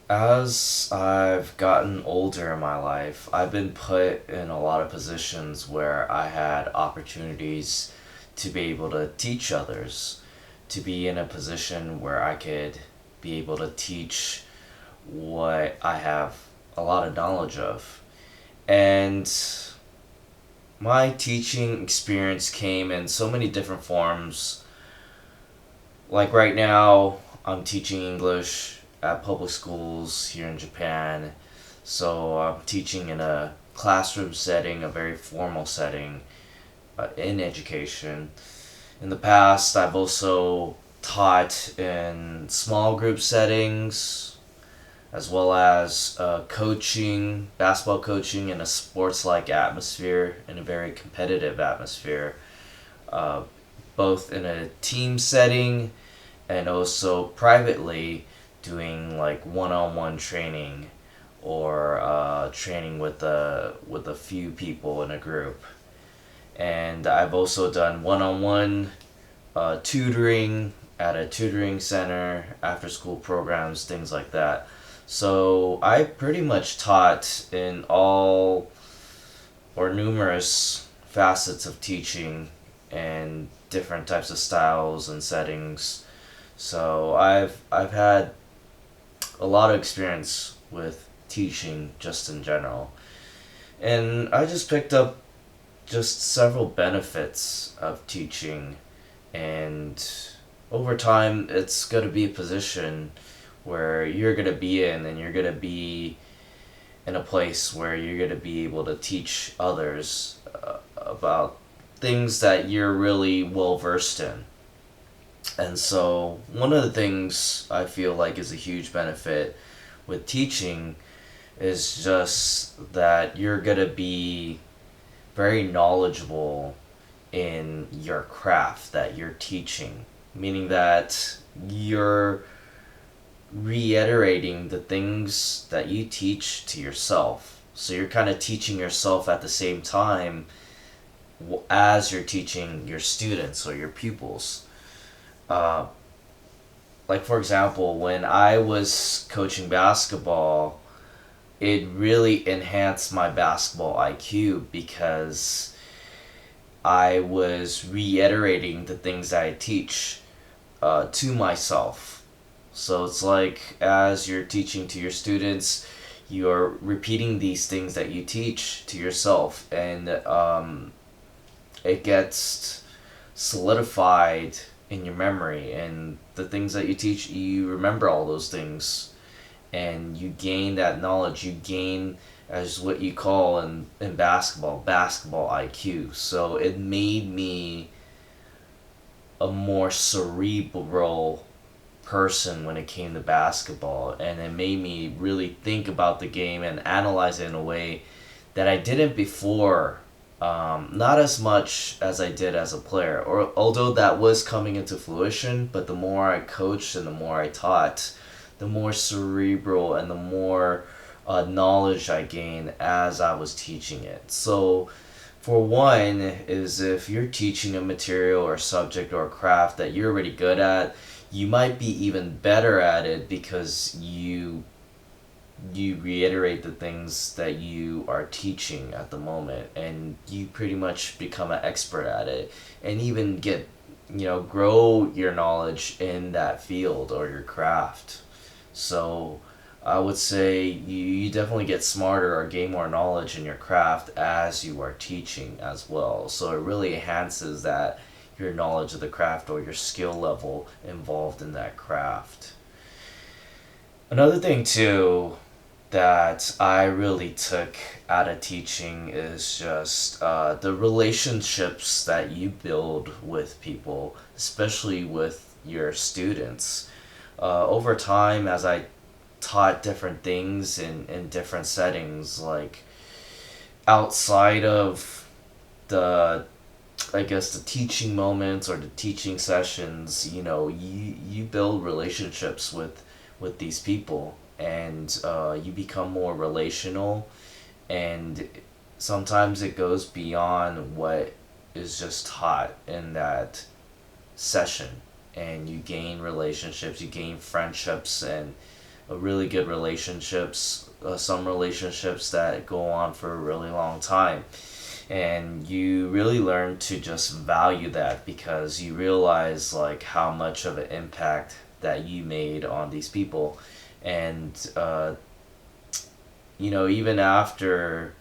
As I've gotten older in my life, I've been put in a lot of positions where I had opportunities to be able to teach others, to be in a position where I could be able to teach what I have a lot of knowledge of. And my teaching experience came in so many different forms. Like right now, I'm teaching English at public schools here in Japan. So I'm teaching in a classroom setting, a very formal setting in education. In the past, I've also taught in small group settings, as well as coaching, basketball coaching in a sports like atmosphere, in a very competitive atmosphere, uh, both in a team setting and also privately doing like one-on-one training or training with a few people in a group. And I've also done one-on-one tutoring at a tutoring center, after school programs, things like that. So I pretty much taught in all or numerous facets of teaching and different types of styles and settings. So I've had a lot of experience with teaching just in general. And I just picked up just several benefits of teaching, and over time it's going to be a position where you're going to be in, and you're going to be in a place where you're going to be able to teach others about things that you're really well versed in. And so, one of the things I feel like is a huge benefit with teaching is just that you're going to be very knowledgeable in your craft that you're teaching, meaning that you're reiterating the things that you teach to yourself. So you're kind of teaching yourself at the same time as you're teaching your students or your pupils. Uh, like, for example, when I was coaching basketball, it really enhanced my basketball IQ because I was reiterating the things that I teach to myself. So it's like as you're teaching to your students, you're repeating these things that you teach to yourself, and it gets solidified in your memory. And the things that you teach, you remember all those things, and you gain that knowledge. You gain as what you call in basketball IQ. So it made me a more cerebral person when it came to basketball, and it made me really think about the game and analyze it in a way that I didn't before. Not as much as I did as a player, or although that was coming into fruition, but the more I coached and the more I taught, the more cerebral and the more knowledge I gained as I was teaching it. So, for one, is if you're teaching a material or subject or craft that you're already good at, you might be even better at it because you reiterate the things that you are teaching at the moment, and you pretty much become an expert at it, and even get, grow your knowledge in that field or your craft. So I would say you definitely get smarter or gain more knowledge in your craft as you are teaching as well. So it really enhances that your knowledge of the craft or your skill level involved in that craft. Another thing too that I really took out of teaching is just the relationships that you build with people, especially with your students. Over time, as I taught different things in different settings, like outside of the, I guess, the teaching moments or the teaching sessions, you build relationships with these people, and you become more relational, and sometimes it goes beyond what is just taught in that session, and you gain relationships, you gain friendships, and really good relationships, some relationships that go on for a really long time. And you really learn to just value that because you realize like how much of an impact that you made on these people. And even after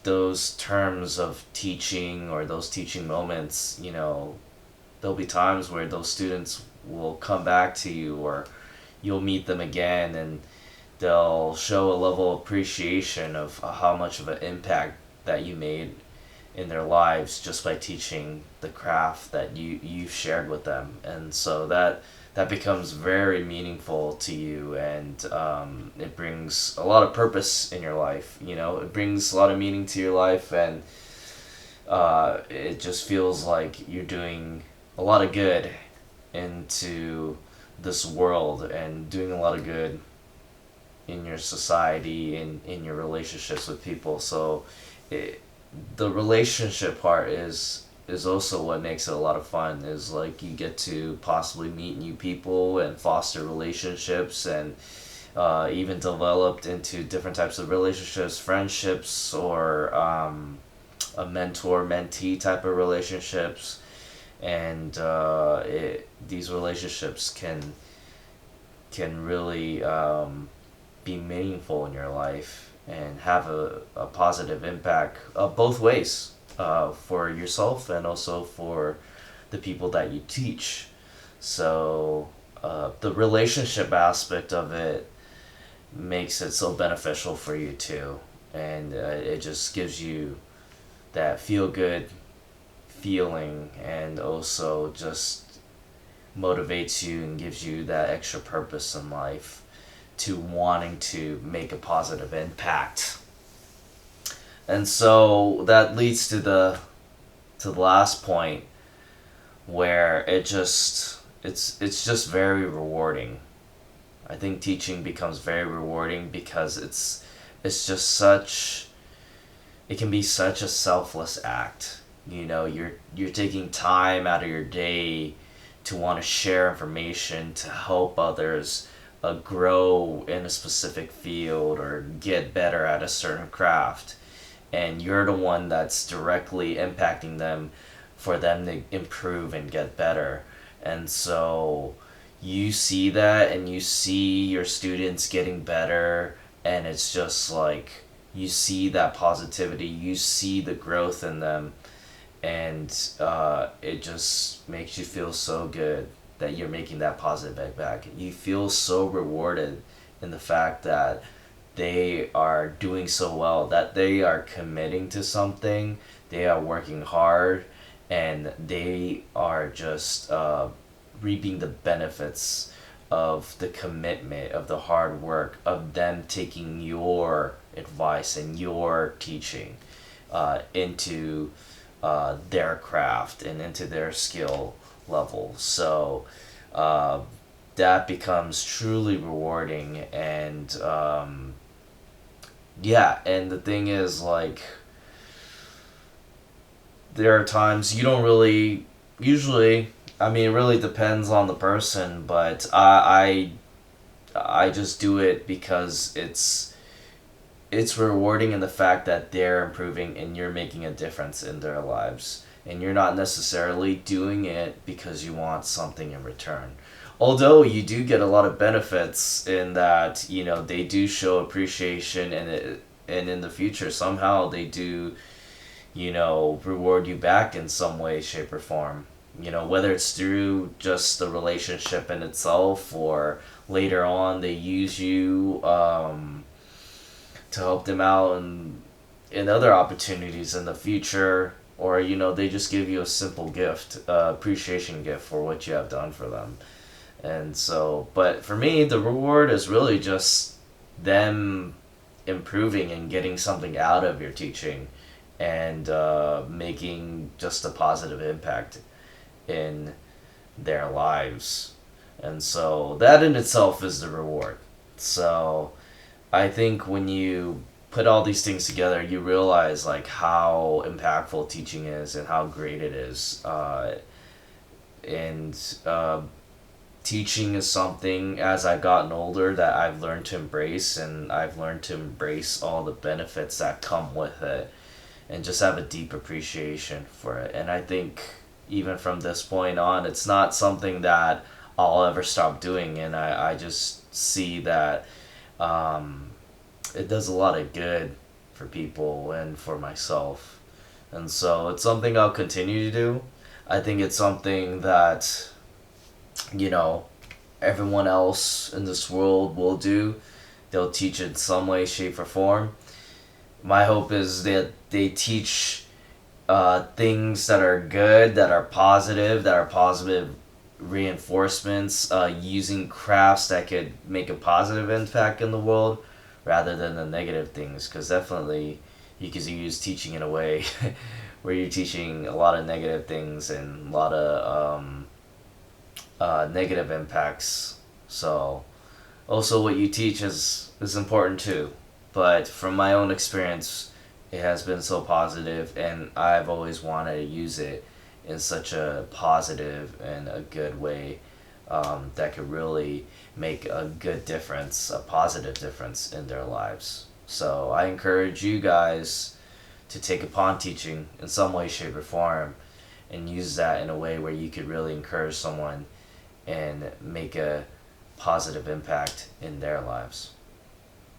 those terms of teaching or those teaching moments, there'll be times where those students will come back to you, or you'll meet them again, and they'll show a level of appreciation of how much of an impact that you made in their lives just by teaching the craft that you've shared with them. And so that becomes very meaningful to you, and it brings a lot of purpose in your life. It brings a lot of meaning to your life, and it just feels like you're doing a lot of good into this world and doing a lot of good in your society and in your relationships with people. So the relationship part is also what makes it a lot of fun, is like you get to possibly meet new people and foster relationships, and even developed into different types of relationships, friendships, or a mentor-mentee type of relationships. And these relationships can really be meaningful in your life and have a positive impact both ways, for yourself and also for the people that you teach. So the relationship aspect of it makes it so beneficial for you too, and it just gives you that feel good feeling, and also just motivates you and gives you that extra purpose in life to wanting to make a positive impact. And so that leads to the last point, where it's just very rewarding. I think teaching becomes very rewarding because it's just such it can be such a selfless act. You're taking time out of your day to want to share information to help others grow in a specific field or get better at a certain craft, and you're the one that's directly impacting them for them to improve and get better. And so you see that, and you see your students getting better, and it's just like you see that positivity, you see the growth in them, and it just makes you feel so good that you're making that positive impact. You feel so rewarded in the fact that they are doing so well, that they are committing to something, they are working hard, and they are just reaping the benefits of the commitment, of the hard work, of them taking your advice and your teaching into their craft and into their skill level. So that becomes truly rewarding. And yeah, and the thing is, like, there are times you don't really, usually, I mean, it really depends on the person, but I just do it because it's rewarding in the fact that they're improving and you're making a difference in their lives. And you're not necessarily doing it because you want something in return. Although you do get a lot of benefits in that, they do show appreciation, and in the future somehow they do, reward you back in some way, shape, or form. Whether it's through just the relationship in itself, or later on they use you to help them out in other opportunities in the future, or they just give you a simple gift, appreciation gift for what you have done for them. And so, but for me, the reward is really just them improving and getting something out of your teaching, and making just a positive impact in their lives. And so that in itself is the reward. So I think when you put all these things together, you realize like how impactful teaching is and how great it is. And teaching is something, as I've gotten older, that I've learned to embrace, and I've learned to embrace all the benefits that come with it, and just have a deep appreciation for it. And I think even from this point on, it's not something that I'll ever stop doing, and I just see that it does a lot of good for people and for myself. And so it's something I'll continue to do. I think it's something that, you know, everyone else in this world will do. They'll teach it in some way, shape, or form. My hope is that they teach things that are good, that are positive reinforcements, using crafts that could make a positive impact in the world rather than the negative things. Because definitely you can use teaching in a way where you're teaching a lot of negative things and a lot of negative impacts. So also what you teach is important too. But from my own experience, it has been so positive, and I've always wanted to use it in such a positive and a good way, that could really make a good difference, a positive difference in their lives. So I encourage you guys to take upon teaching in some way, shape, or form, and use that in a way where you could really encourage someone and make a positive impact in their lives.